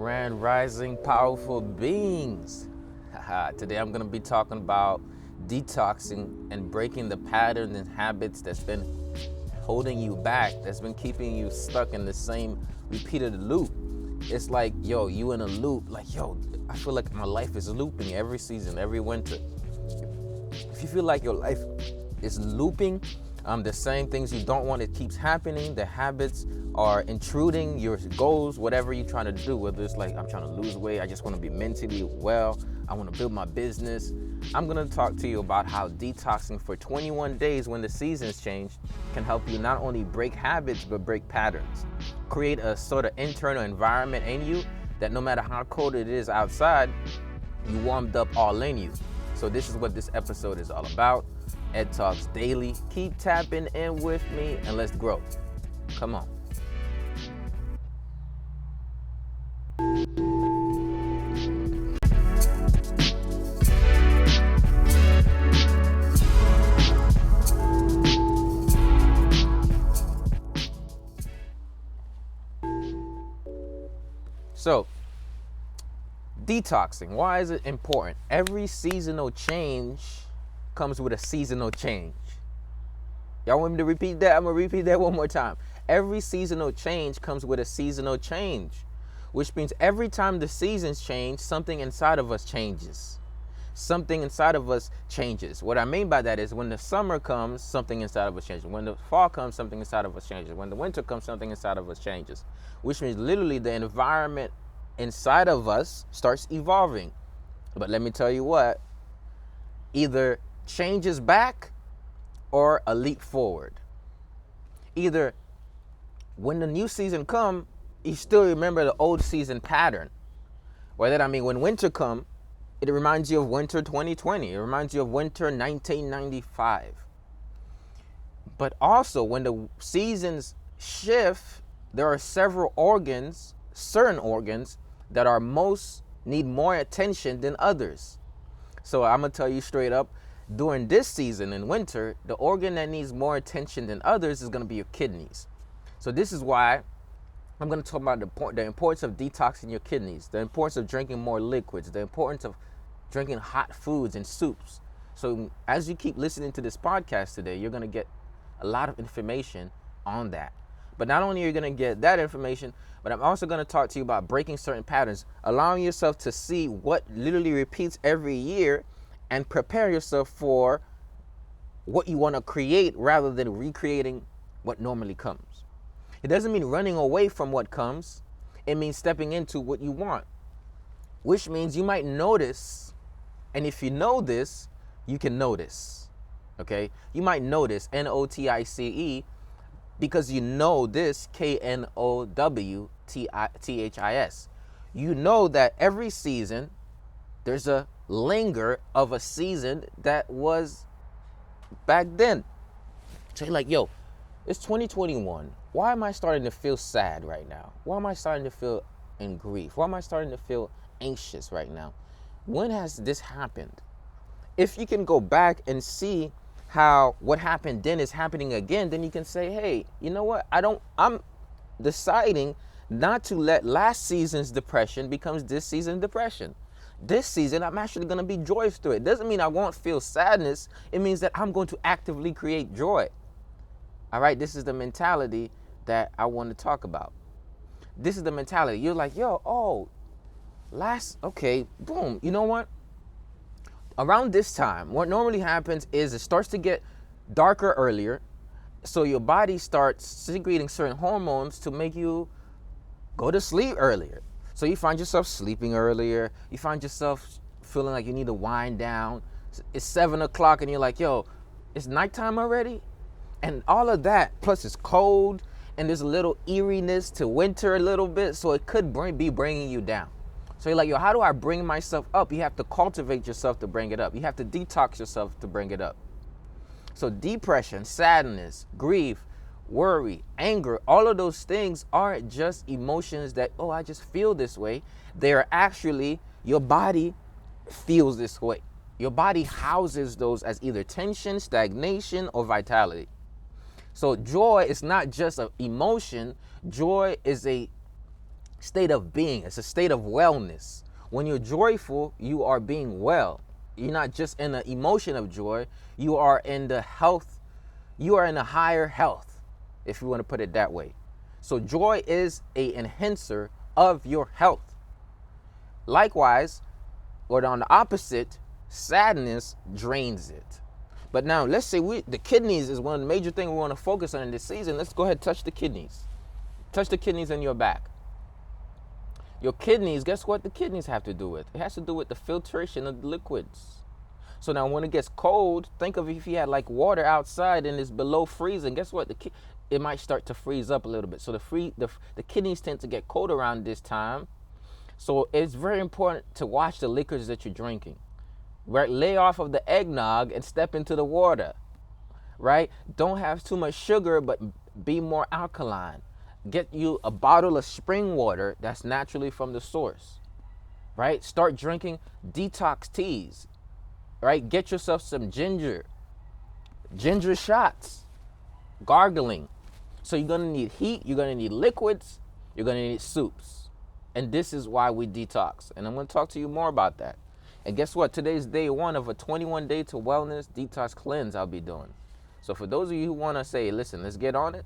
Grand Rising powerful beings. Today I'm going to be talking about detoxing and breaking the patterns and habits that's been holding you back, that's been keeping you stuck in the same repeated loop. It's like, you in a loop, like, I feel like my life is looping every season, every winter. If you feel like your life is looping, the same things you don't want, it keeps happening. The habits are intruding your goals, whatever you're trying to do, whether it's like, I'm trying to lose weight, I just want to be mentally well, I want to build my business. I'm going to talk to you about how detoxing for 21 days when the seasons change can help you not only break habits, but break patterns. Create a sort of internal environment in you that no matter how cold it is outside, you warmed up all in you. So this is what this episode is all about. Ed Talks Daily. Keep tapping in with me and let's grow. Come on. So, detoxing, why is it important? Every seasonal change comes with a seasonal change. Y'all want me to repeat that? I'm going to repeat that one more time. Every seasonal change comes with a seasonal change, which means every time the seasons change, something inside of us changes. Something inside of us changes. What I mean by that is when the summer comes, something inside of us changes. When the fall comes, something inside of us changes. When the winter comes, something inside of us changes, which means literally the environment inside of us starts evolving. But let me tell you what, either changes back or a leap forward. Either when the new season come, you still remember the old season pattern. By that I mean when winter come, it reminds you of winter 2020. It reminds you of winter 1995. But also when the seasons shift, there are several organs, certain organs that are need more attention than others. So I'm gonna tell you straight up, during this season in winter, the organ that needs more attention than others is gonna be your kidneys. So this is why I'm gonna talk about the importance of detoxing your kidneys, the importance of drinking more liquids, the importance of drinking hot foods and soups. So as you keep listening to this podcast today, you're gonna get a lot of information on that. But not only are you gonna get that information, but I'm also gonna talk to you about breaking certain patterns, allowing yourself to see what literally repeats every year and prepare yourself for what you wanna create rather than recreating what normally comes. It doesn't mean running away from what comes. It means stepping into what you want, which means you might notice, and if you know this, you can notice, okay? You might notice, Notice, because you know this, Knowthis. You know that every season, there's a linger of a season that was back then. So you're like, it's 2021. Why am I starting to feel sad right now? Why am I starting to feel in grief? Why am I starting to feel anxious right now? When has this happened? If you can go back and see how what happened then is happening again, then you can say, hey, you know what? I'm deciding not to let last season's depression become this season's depression. This season, I'm actually going to be joyous through it. Doesn't mean I won't feel sadness. It means that I'm going to actively create joy. All right, this is the mentality that I want to talk about. This is the mentality. You're like, okay, boom. You know what? Around this time, what normally happens is it starts to get darker earlier. So your body starts secreting certain hormones to make you go to sleep earlier. So you find yourself sleeping earlier. You find yourself feeling like you need to wind down. It's 7 o'clock and you're like, it's nighttime already? And all of that, plus it's cold and there's a little eeriness to winter a little bit. So it could be bringing you down. So you're like, how do I bring myself up? You have to cultivate yourself to bring it up. You have to detox yourself to bring it up. So depression, sadness, grief, worry, anger, all of those things aren't just emotions that, I just feel this way. They are actually, your body feels this way. Your body houses those as either tension, stagnation, or vitality. So joy is not just an emotion. Joy is a state of being. It's a state of wellness. When you're joyful, you are being well. You're not just in the emotion of joy, you are in the health, you are in a higher health, if you want to put it that way. So joy is an enhancer of your health. Likewise, or on the opposite, sadness drains it. But now let's say the kidneys is one of the major things we want to focus on in this season. Let's go ahead and touch the kidneys. Touch the kidneys in your back. Your kidneys, guess what the kidneys have to do with? It has to do with the filtration of the liquids. So now when it gets cold, think of if you had like water outside and it's below freezing, guess what? It might start to freeze up a little bit. So the kidneys tend to get cold around this time. So it's very important to watch the liquids that you're drinking. Right? Lay off of the eggnog and step into the water. Right? Don't have too much sugar, but be more alkaline. Get you a bottle of spring water that's naturally from the source, right? Start drinking detox teas, right? Get yourself some ginger shots, gargling. So you're gonna need heat, you're gonna need liquids, you're gonna need soups. And this is why we detox. And I'm gonna talk to you more about that. And guess what? Today's day one of a 21-day to wellness detox cleanse I'll be doing. So for those of you who wanna say, listen, let's get on it,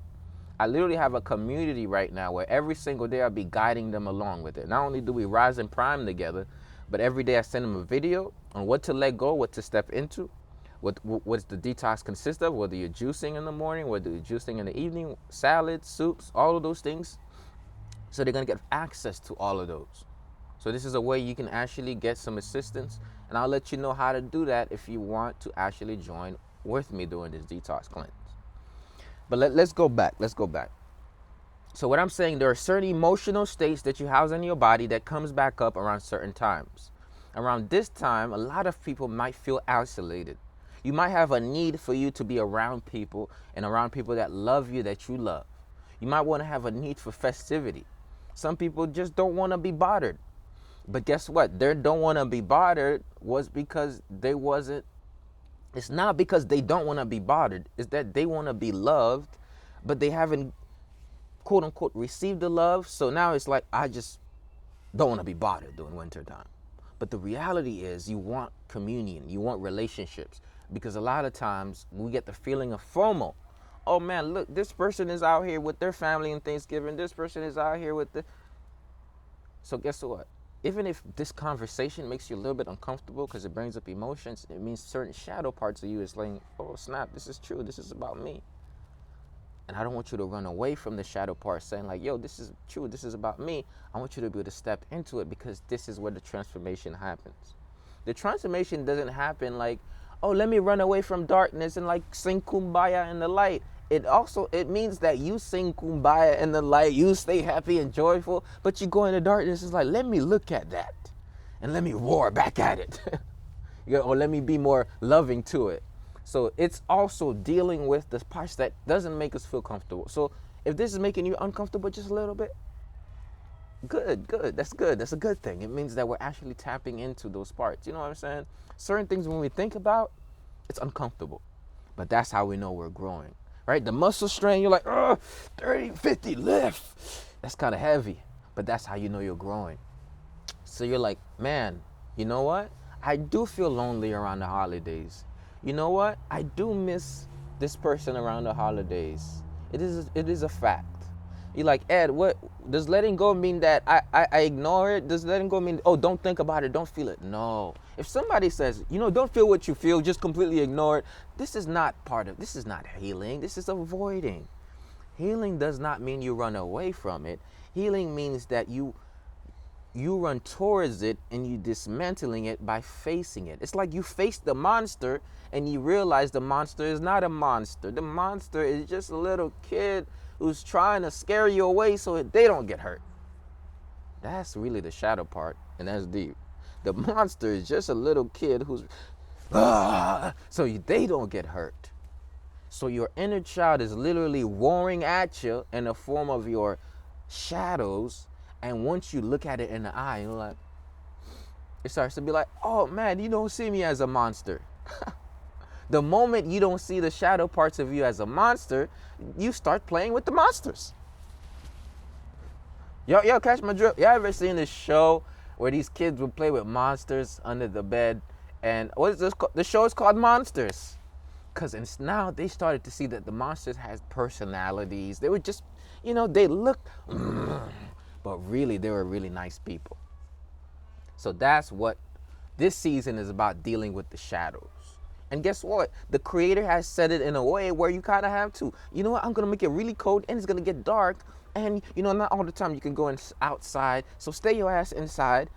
I literally have a community right now where every single day I'll be guiding them along with it. Not only do we rise and prime together, but every day I send them a video on what to let go, what to step into, what's the detox consist of, whether you're juicing in the morning, whether you're juicing in the evening, salads, soups, all of those things. So they're gonna get access to all of those. So this is a way you can actually get some assistance, and I'll let you know how to do that if you want to actually join with me during this detox cleanse. But let's go back. So what I'm saying, there are certain emotional states that you house in your body that comes back up around certain times. Around this time, a lot of people might feel isolated. You might have a need for you to be around people and around people that love you, that you love. You might want to have a need for festivity. Some people just don't want to be bothered. But guess what? They don't want to be bothered was because it's not because they don't want to be bothered. It's that they want to be loved, but they haven't, quote unquote, received the love. So now it's like, I just don't want to be bothered during winter time. But the reality is you want communion, you want relationships, because a lot of times we get the feeling of FOMO. Oh man, look, this person is out here with their family on Thanksgiving. This person is out here with So guess what? Even if this conversation makes you a little bit uncomfortable because it brings up emotions, it means certain shadow parts of you is like, oh snap, this is true, this is about me. And I don't want you to run away from the shadow part saying like, yo, this is true, this is about me. I want you to be able to step into it because this is where the transformation happens. The transformation doesn't happen like, oh, let me run away from darkness and like sing Kumbaya in the light. It means that you sing Kumbaya in the light, you stay happy and joyful, but you go into darkness. It's like, let me look at that and let me roar back at it. Or let me be more loving to it. So it's also dealing with the parts that doesn't make us feel comfortable. So if this is making you uncomfortable just a little bit, good. That's good. That's a good thing. It means that we're actually tapping into those parts. You know what I'm saying? Certain things when we think about, it's uncomfortable. But that's how we know we're growing. Right? The muscle strain, you're like, 30, 50 lift. That's kind of heavy, but that's how you know you're growing. So you're like, man, you know what? I do feel lonely around the holidays. You know what? I do miss this person around the holidays. It is a fact. You're like, Ed, what does letting go mean that I ignore it? Does letting go mean, oh, don't think about it, don't feel it? No. If somebody says, don't feel what you feel, just completely ignore it, this is not healing, this is avoiding. Healing does not mean you run away from it. Healing means that you run towards it and you dismantling it by facing it. It's like you face the monster and you realize the monster is not a monster. The monster is just a little kid who's trying to scare you away so they don't get hurt. That's really the shadow part, and that's deep. The monster is just a little kid who's so they don't get hurt. So your inner child is literally roaring at you in the form of your shadows, and once you look at it in the eye, you're like, it starts to be like, oh man, you don't see me as a monster. The moment you don't see the shadow parts of you as a monster, you start playing with the monsters. Yo, catch my drift. Y'all ever seen this show where these kids would play with monsters under the bed? And what is this? The show is called Monsters. Because now they started to see that the monsters had personalities. They were just, they looked, but really they were really nice people. So that's what this season is about, dealing with the shadows. And guess what? The creator has said it in a way where you kind of have to. You know what? I'm going to make it really cold and it's going to get dark. And, not all the time you can go outside. So stay your ass inside.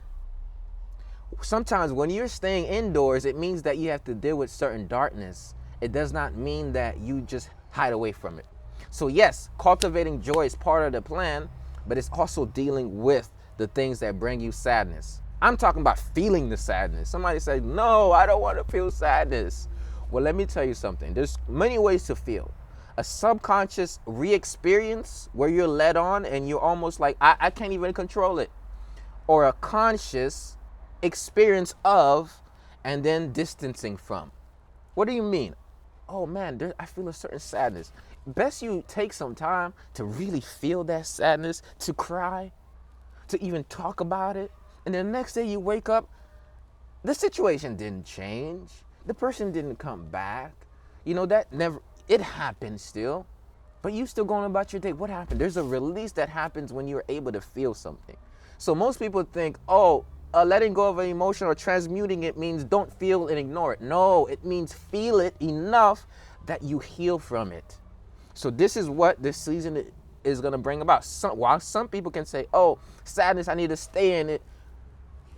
Sometimes when you're staying indoors, it means that you have to deal with certain darkness. It does not mean that you just hide away from it. So yes, cultivating joy is part of the plan, but it's also dealing with the things that bring you sadness. I'm talking about feeling the sadness. Somebody said, no, I don't want to feel sadness. Well, let me tell you something. There's many ways to feel. A subconscious re-experience where you're led on and you're almost like, I can't even control it. Or a conscious experience of and then distancing from. What do you mean? Oh man, I feel a certain sadness. Best you take some time to really feel that sadness, to cry, to even talk about it. And then the next day you wake up, the situation didn't change. The person didn't come back. It happened still, but you still going about your day. What happened? There's a release that happens when you're able to feel something. So most people think, letting go of an emotion or transmuting it means don't feel and ignore it. No, it means feel it enough that you heal from it. So this is what this season is going to bring about. While some people can say, sadness, I need to stay in it.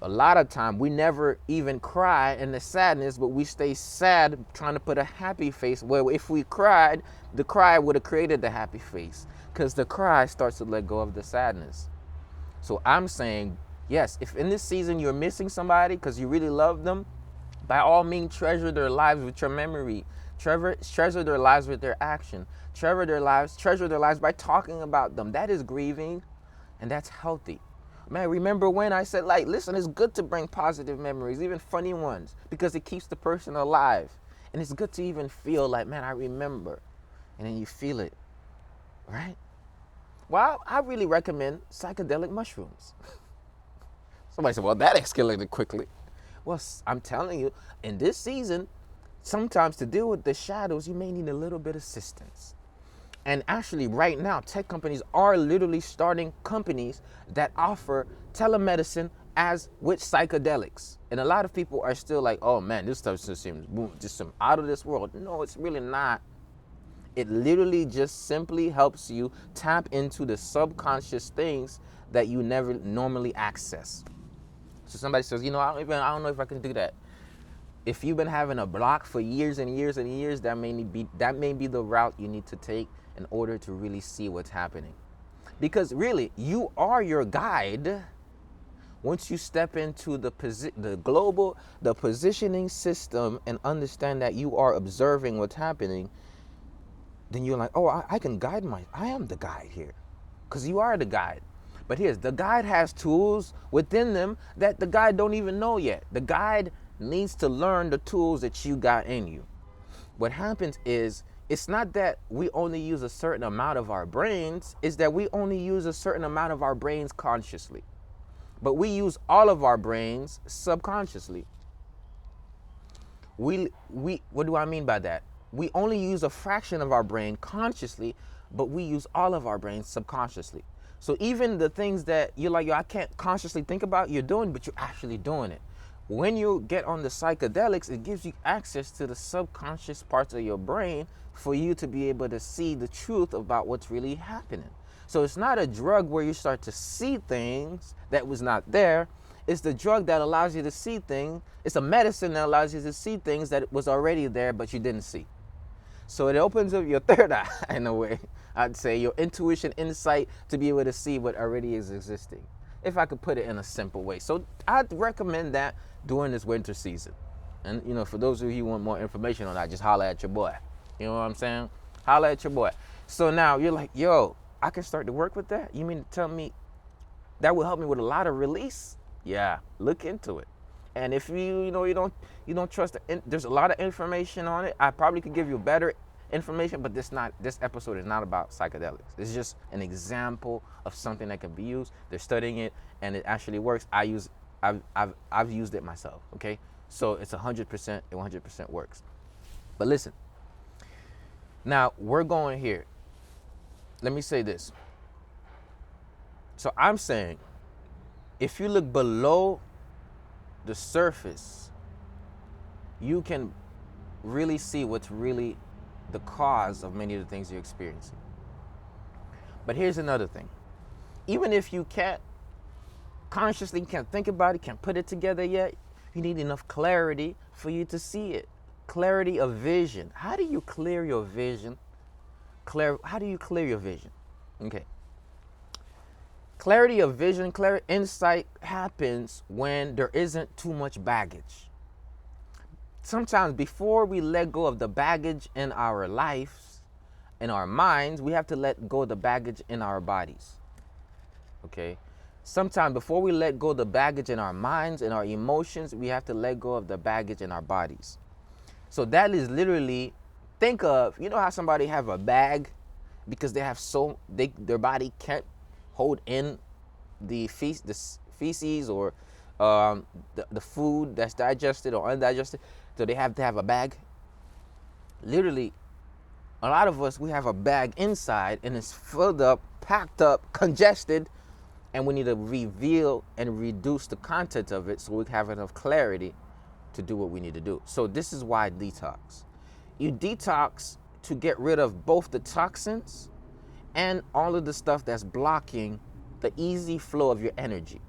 A lot of time we never even cry in the sadness, but we stay sad trying to put a happy face where if we cried, the cry would have created the happy face because the cry starts to let go of the sadness. So I'm saying, yes, if in this season you're missing somebody because you really love them, by all means, treasure their lives with your memory. Treasure their lives with their action. Treasure their lives by talking about them. That is grieving, and that's healthy. Man, remember when I said, listen, it's good to bring positive memories, even funny ones, because it keeps the person alive. And it's good to even feel like, man, I remember. And then you feel it, right? Well, I really recommend psychedelic mushrooms. Somebody said, well, that escalated quickly. Well, I'm telling you, in this season, sometimes to deal with the shadows, you may need a little bit of assistance. And actually, right now, tech companies are literally starting companies that offer telemedicine as with psychedelics. And a lot of people are still like, oh man, this stuff just seems just some out of this world. No, it's really not. It literally just simply helps you tap into the subconscious things that you never normally access. So somebody says, I don't know if I can do that. If you've been having a block for years and years and years, that may be the route you need to take in order to really see what's happening. Because really, you are your guide. Once you step into the positioning system and understand that you are observing what's happening, then you're like, I can guide I am the guide here. Because you are the guide. But the guide has tools within them that the guide don't even know yet. The guide needs to learn the tools that you got in you. What happens is, it's not that we only use a certain amount of our brains, it's that we only use a certain amount of our brains consciously. But we use all of our brains subconsciously. What do I mean by that? We only use a fraction of our brain consciously, but we use all of our brains subconsciously. So even the things that you're like, I can't consciously think about, you're doing, but you're actually doing it. When you get on the psychedelics, it gives you access to the subconscious parts of your brain for you to be able to see the truth about what's really happening. So it's not a drug where you start to see things that was not there. It's the drug that allows you to see things. It's a medicine that allows you to see things that was already there, but you didn't see. So it opens up your third eye in a way, I'd say, your intuition, insight to be able to see what already is existing, if I could put it in a simple way. So I'd recommend that during this winter season. And, for those of you who want more information on that, just holler at your boy. You know what I'm saying? Holler at your boy. So now you're like, yo, I can start to work with that? You mean to tell me that will help me with a lot of release? Yeah, look into it. And if you don't trust it, there's a lot of information on it. I probably could give you better information, but this episode is not about psychedelics. It's just an example of something that can be used. They're studying it, and it actually works. I've used it myself. Okay, so it's 100%. It 100% works. But listen, now we're going here. Let me say this. So I'm saying, if you look below the surface, you can really see what's really the cause of many of the things you're experiencing. But here's another thing. Even if you can't think about it, can't put it together yet, you need enough clarity for you to see it. Clarity of vision. How do you clear your vision? How do you clear your vision? Okay. Clarity of vision, clear insight happens when there isn't too much baggage. Sometimes before we let go of the baggage in our lives, in our minds, we have to let go of the baggage in our bodies. Okay? Sometimes before we let go of the baggage in our minds and our emotions, we have to let go of the baggage in our bodies. So that is literally, think of, you know how somebody have a bag because they have their body can't hold in the feces or the food that's digested or undigested, so they have to have a bag. Literally, a lot of us, we have a bag inside and it's filled up, packed up, congested, and we need to reveal and reduce the content of it so we have enough clarity to do what we need to do. So this is why detox. You detox to get rid of both the toxins and all of the stuff that's blocking the easy flow of your energy.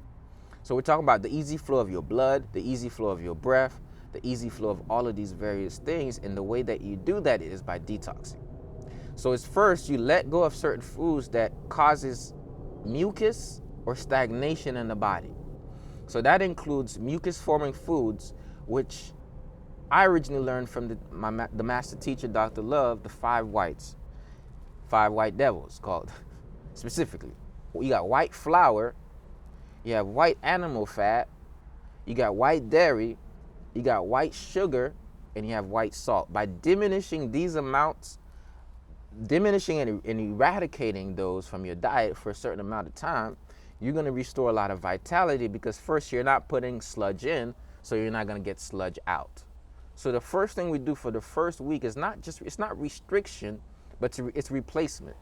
So we're talking about the easy flow of your blood, the easy flow of your breath, the easy flow of all of these various things. And the way that you do that is by detoxing. So it's first, you let go of certain foods that causes mucus or stagnation in the body. So that includes mucus forming foods, which I originally learned from the master teacher, Dr. Love, the 5 whites. 5 white devils called specifically. You got white flour, you have white animal fat, you got white dairy, you got white sugar, and you have white salt. By diminishing these amounts, diminishing and eradicating those from your diet for a certain amount of time, you're going to restore a lot of vitality, because first, you're not putting sludge in, so you're not going to get sludge out. So the first thing we do for the first week is it's not restriction, but it's replacement.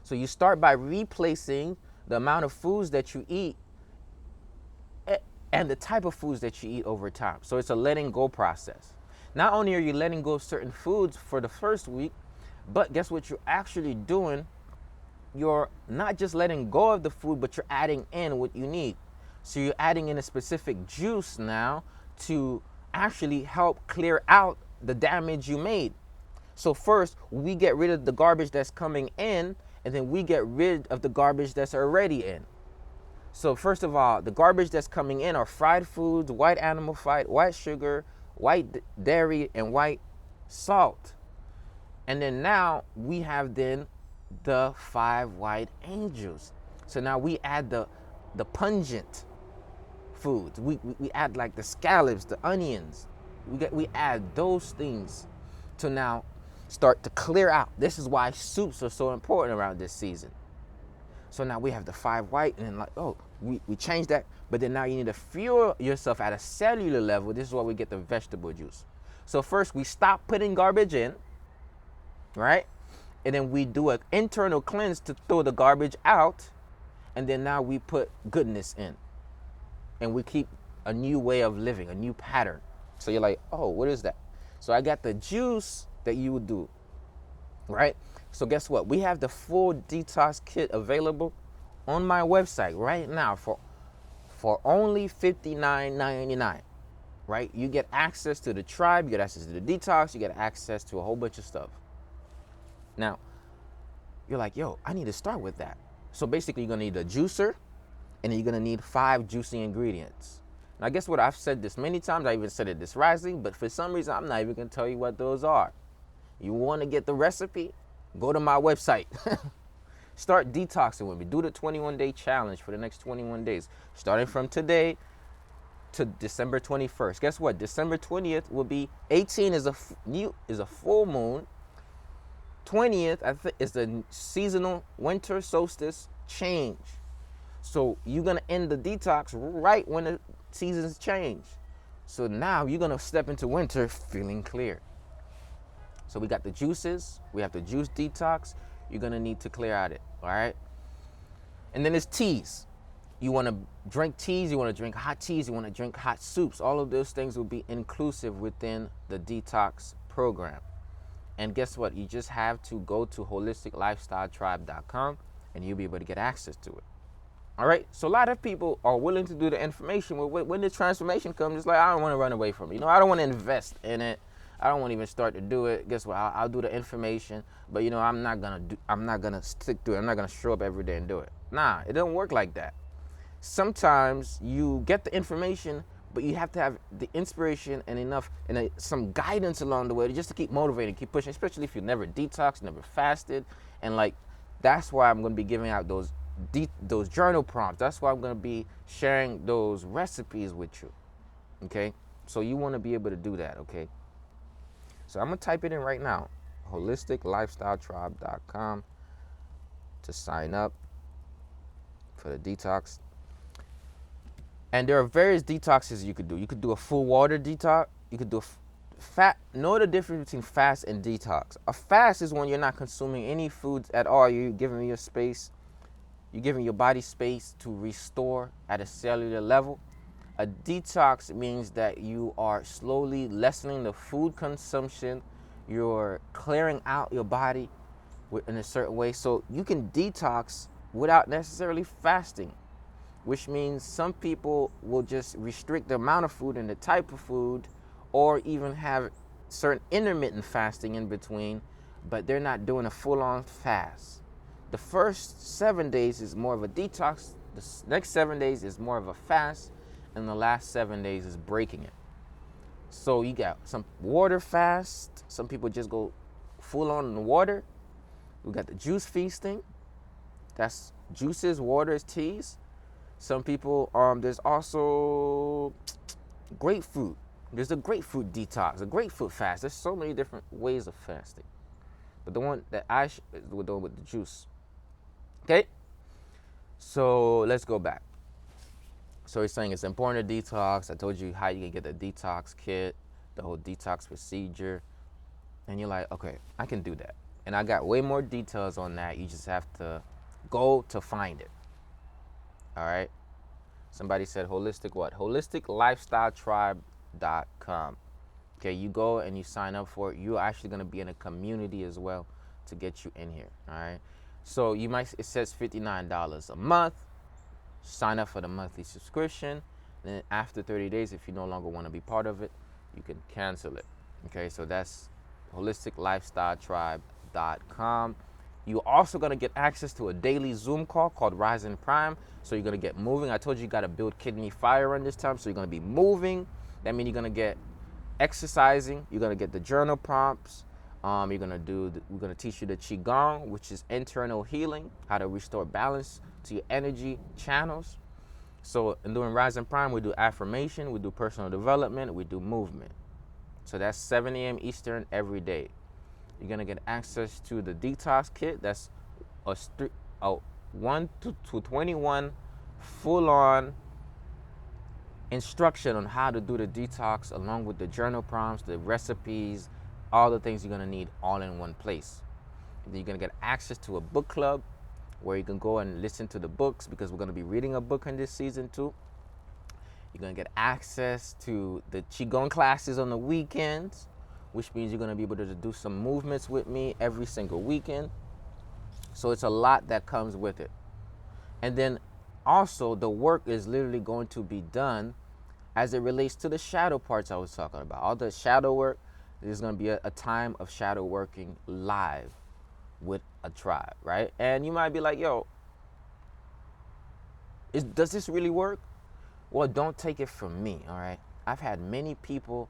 So you start by replacing the amount of foods that you eat and the type of foods that you eat over time. So it's a letting go process. Not only are you letting go of certain foods for the first week, but guess what you're actually doing? You're not just letting go of the food, but you're adding in what you need. So you're adding in a specific juice now to actually help clear out the damage you made. So first, we get rid of the garbage that's coming in, and then we get rid of the garbage that's already in. So first of all, the garbage that's coming in are fried foods, white animal fat, white sugar, white dairy, and white salt. And then now we have then the 5 white angels. So now we add the pungent foods. We add like the scallops, the onions. We add those things to now start to clear out. This is why soups are so important around this season. So now we have the 5 white, and then we change that, but then now you need to fuel yourself at a cellular level. This is why we get the vegetable juice. So first we stop putting garbage in, right? And then we do an internal cleanse to throw the garbage out, and then now we put goodness in. And we keep a new way of living, a new pattern. So you're like, oh, what is that? So I got the juice that you would do, right? So guess what? We have the full detox kit available on my website right now for only $59.99, right? You get access to the tribe, you get access to the detox, you get access to a whole bunch of stuff. Now, you're like, yo, I need to start with that. So basically, you're gonna need a juicer, and then you're gonna need 5 juicy ingredients. Now, guess what? I've said this many times. I even said it this rising, but for some reason, I'm not even gonna tell you what those are. You wanna get the recipe? Go to my website. Start detoxing with me. Do the 21-day challenge for the next 21 days, starting from today to December 21st. Guess what? December 20th will be 18 is a full moon. 20th, I think, is the seasonal winter solstice change. So you're gonna end the detox right when the seasons change. So now you're gonna step into winter feeling clear. So we got the juices, we have the juice detox. You're gonna need to clear out it, all right? And then there's teas. You wanna drink teas, you wanna drink hot teas, you wanna drink hot soups. All of those things will be inclusive within the detox program. And guess what? You just have to go to holisticlifestyletribe.com and you'll be able to get access to it. All right, so a lot of people are willing to do the information. When the transformation comes, it's like, I don't want to run away from it. I don't want to invest in it. I don't want to even start to do it. Guess what? I'll do the information, but I'm not gonna stick to it. I'm not gonna show up every day and do it. Nah, it doesn't work like that. Sometimes you get the information, but you have to have the inspiration and enough and some guidance along the way just to keep motivating, keep pushing. Especially if you never detoxed, never fasted, and that's why I'm gonna be giving out those journal prompts. That's why I'm going to be sharing those recipes with you. Okay, so you want to be able to do that. Okay, so I'm going to type it in right now, holisticlifestyletribe.com, to sign up for the detox. And there are various detoxes you could do. You could do a full water detox. You could do a know the difference between fast and detox. A fast is when you're not consuming any foods at all. You're giving your space. You're giving your body space to restore at a cellular level. A detox means that you are slowly lessening the food consumption. You're clearing out your body in a certain way. So you can detox without necessarily fasting, which means some people will just restrict the amount of food and the type of food, or even have certain intermittent fasting in between, but they're not doing a full-on fast. The first 7 days is more of a detox. The next 7 days is more of a fast. And the last 7 days is breaking it. So you got some water fast. Some people just go full on in the water. We got the juice feasting. That's juices, waters, teas. Some people, there's also grapefruit. There's a grapefruit detox, a grapefruit fast. There's so many different ways of fasting. But the one that is the one with the juice. Okay, so let's go back. So he's saying it's important to detox. I told you how you can get the Detox Kit, the whole detox procedure. And you're like, okay, I can do that. And I got way more details on that. You just have to go to find it. All right. Somebody said holistic what? holisticlifestyletribe.com. Okay, you go and you sign up for it. You're actually going to be in a community as well to get you in here. All right. So it says $59 a month. Sign up for the monthly subscription. Then after 30 days, if you no longer want to be part of it, you can cancel it. Okay, so that's holisticlifestyletribe.com. You're also going to get access to a daily Zoom call called Rise and Prime. So you're going to get moving. I told you got to build kidney fire in this time. So you're going to be moving. That means you're going to get exercising. You're going to get the journal prompts. We're going to teach you the Qigong, which is internal healing, how to restore balance to your energy channels. So in doing Rise and Prime, we do affirmation, we do personal development, we do movement. So that's 7 a.m. Eastern every day. You're going to get access to the Detox Kit. That's a 1 to 21 full-on instruction on how to do the detox, along with the journal prompts, the recipes, all the things you're going to need all in one place. Then you're going to get access to a book club where you can go and listen to the books, because we're going to be reading a book in this season too. You're going to get access to the Qigong classes on the weekends, which means you're going to be able to do some movements with me every single weekend. So it's a lot that comes with it. And then also the work is literally going to be done as it relates to the shadow parts I was talking about. All the shadow work, there's going to be a time of shadow working live with a tribe, right? And you might be like, yo, does this really work? Well, don't take it from me, all right? I've had many people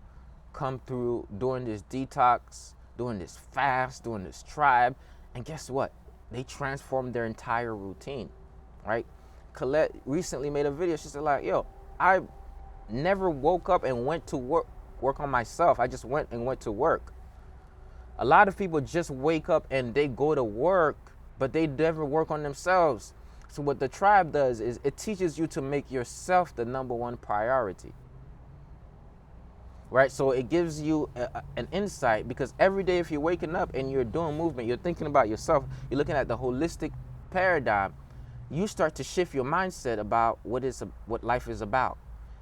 come through doing this detox, doing this fast, doing this tribe, and guess what? They transformed their entire routine, right? Colette recently made a video. She said, like, yo, I never woke up and went to work on myself. I just went to work. A lot of people just wake up and they go to work, but they never work on themselves. So what the tribe does is it teaches you to make yourself the number one priority. Right? So it gives you an insight, because every day if you're waking up and you're doing movement, you're thinking about yourself, you're looking at the holistic paradigm, you start to shift your mindset about what life is about.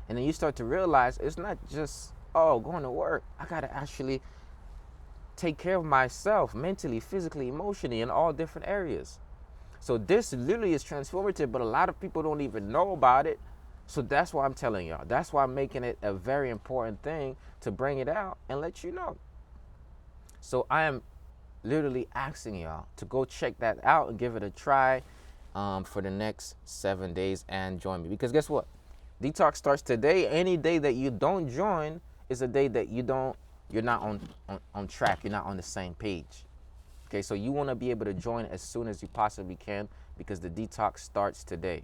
And then you start to realize it's not just, oh, going to work. I got to actually take care of myself mentally, physically, emotionally, in all different areas. So this literally is transformative, but a lot of people don't even know about it. So that's why I'm telling y'all. That's why I'm making it a very important thing to bring it out and let you know. So I am literally asking y'all to go check that out and give it a try for the next 7 days and join me. Because guess what? Detox starts today. Any day that you don't join is a day that you're not on track. You're not on the same page. Okay, so you want to be able to join as soon as you possibly can, because the detox starts today.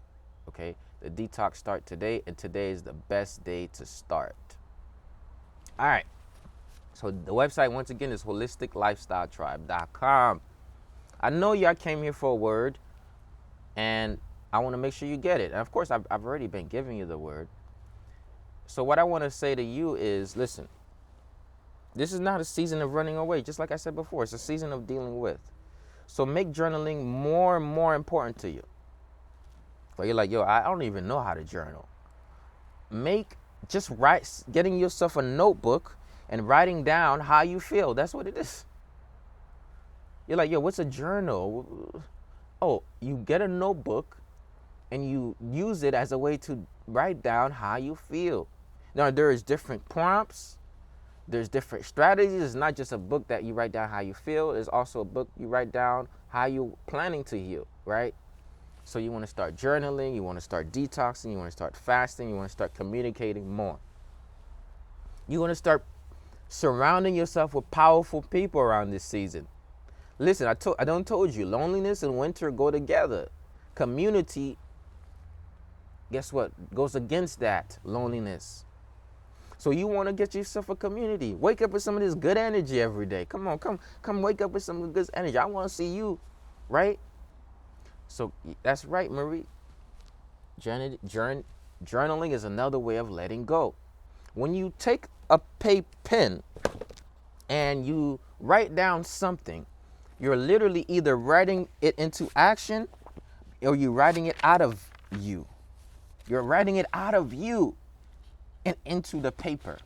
Okay, the detox starts today, and today is the best day to start. All right, so the website once again is holisticlifestyletribe.com. I know y'all came here for a word, and I want to make sure you get it. And of course, I've already been giving you the word. So what I want to say to you is, listen, this is not a season of running away. Just like I said before, it's a season of dealing with. So make journaling more and more important to you. Where you're like, yo, I don't even know how to journal. Just write, getting yourself a notebook and writing down how you feel. That's what it is. You're like, yo, what's a journal? Oh, you get a notebook and you use it as a way to write down how you feel. Now, there is different prompts. There's different strategies. It's not just a book that you write down how you feel. It's also a book you write down how you're planning to heal, right? So you want to start journaling. You want to start detoxing. You want to start fasting. You want to start communicating more. You want to start surrounding yourself with powerful people around this season. Listen, I told you, loneliness and winter go together. Community, guess what, goes against that loneliness. So you want to get yourself a community. Wake up with some of this good energy every day. Come on, come wake up with some of this energy. I want to see you, right? So that's right, Marie. Journaling is another way of letting go. When you take a pen and you write down something, you're literally either writing it into action or you're writing it out of you. You're writing it out of you and into the paper.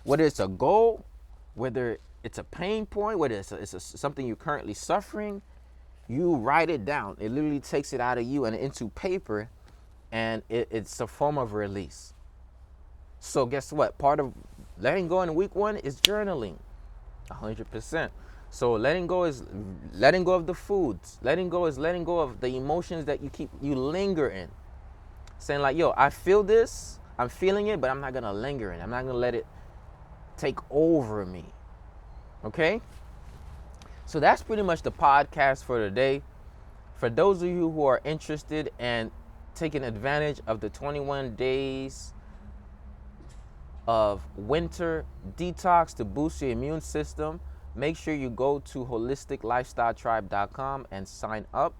Whether it's a goal, whether it's a pain point, whether it's something you're currently suffering, you write it down. It literally takes it out of you and into paper, and it's a form of release. So guess what? Part of letting go in week 1 is journaling, 100%. So letting go is letting go of the foods. Letting go is letting go of the emotions that you linger in. Saying like, yo, I feel this, I'm feeling it, but I'm not gonna linger in it. I'm not gonna let it take over me. Okay? So that's pretty much the podcast for today. For those of you who are interested in taking advantage of the 21 days of winter detox to boost your immune system, make sure you go to holisticlifestyletribe.com and sign up,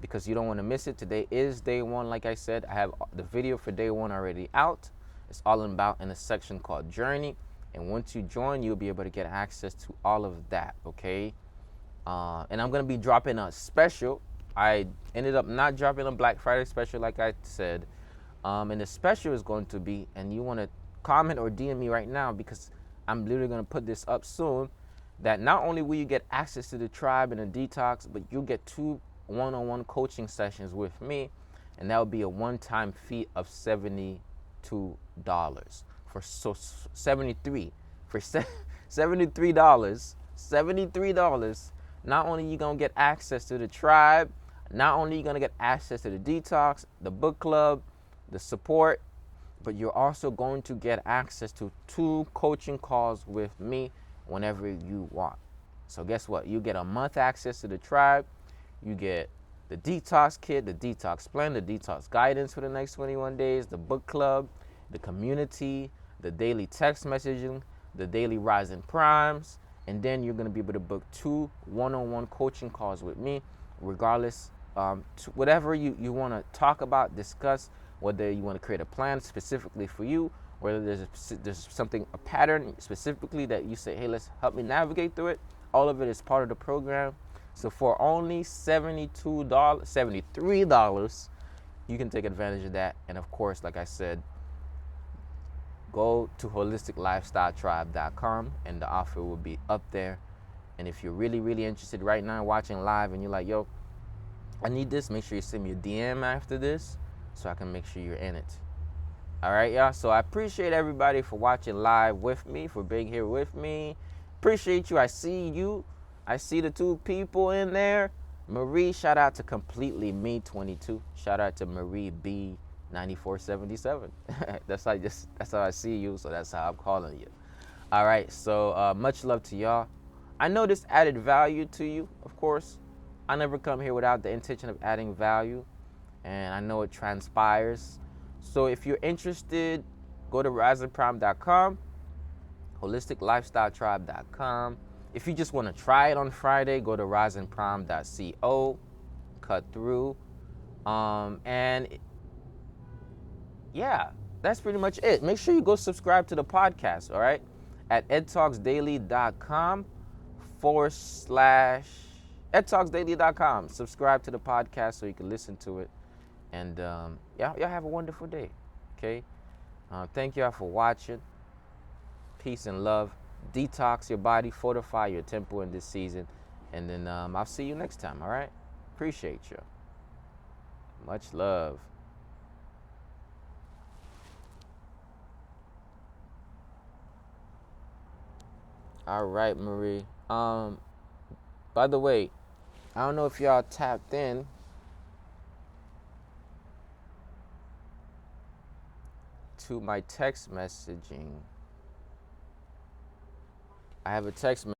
because you don't want to miss it. Today is day 1. Like I said, I have the video for day 1 already out. It's all about in a section called Journey. And once you join, you'll be able to get access to all of that, okay? And I'm going to be dropping a special. I ended up not dropping a Black Friday special like I said. And the special is going to be, and you want to comment or DM me right now, because I'm literally going to put this up soon, that not only will you get access to the tribe and the detox, but you'll get 2 one-on-one coaching sessions with me, and that would be a one-time fee of $72 for $73 for $73. Not only you gonna get access to the tribe, not only you gonna get access to the detox, the book club, the support, but you're also going to get access to 2 coaching calls with me whenever you want. So guess what? You get a month access to the tribe. You get the Detox Kit, the Detox Plan, the Detox Guidance for the next 21 days, the book club, the community, the daily text messaging, the daily Rising Primes, and then you're going to be able to book 2 one-on-one coaching calls with me, regardless, whatever you want to talk about, discuss, whether you want to create a plan specifically for you, whether there's something, a pattern specifically that you say, hey, let's help me navigate through it. All of it is part of the program. So for only $73, you can take advantage of that. And of course, like I said, go to holisticlifestyletribe.com and the offer will be up there. And if you're really, really interested right now watching live and you're like, yo, I need this, make sure you send me a DM after this so I can make sure you're in it. All right, y'all. So I appreciate everybody for watching live with me, for being here with me. Appreciate you. I see you. I see the 2 people in there. Marie, shout out to Completely Me 22. Shout out to Marie B 9477. That's how I see you. So that's how I'm calling you. All right. So much love to y'all. I know this added value to you. Of course, I never come here without the intention of adding value, and I know it transpires. So if you're interested, go to risingprime.com, holisticlifestyletribe.com. If you just want to try it on Friday, go to risingprime.co, cut through. And yeah, that's pretty much it. Make sure you go subscribe to the podcast, all right? At edtalksdaily.com /edtalksdaily.com. Subscribe to the podcast so you can listen to it. And y'all have a wonderful day, okay? Thank y'all for watching. Peace and love. Detox your body, fortify your temple in this season. And then I'll see you next time, all right? Appreciate you. Much love. All right, Marie. By the way, I don't know if y'all tapped in to my text messaging. I have a text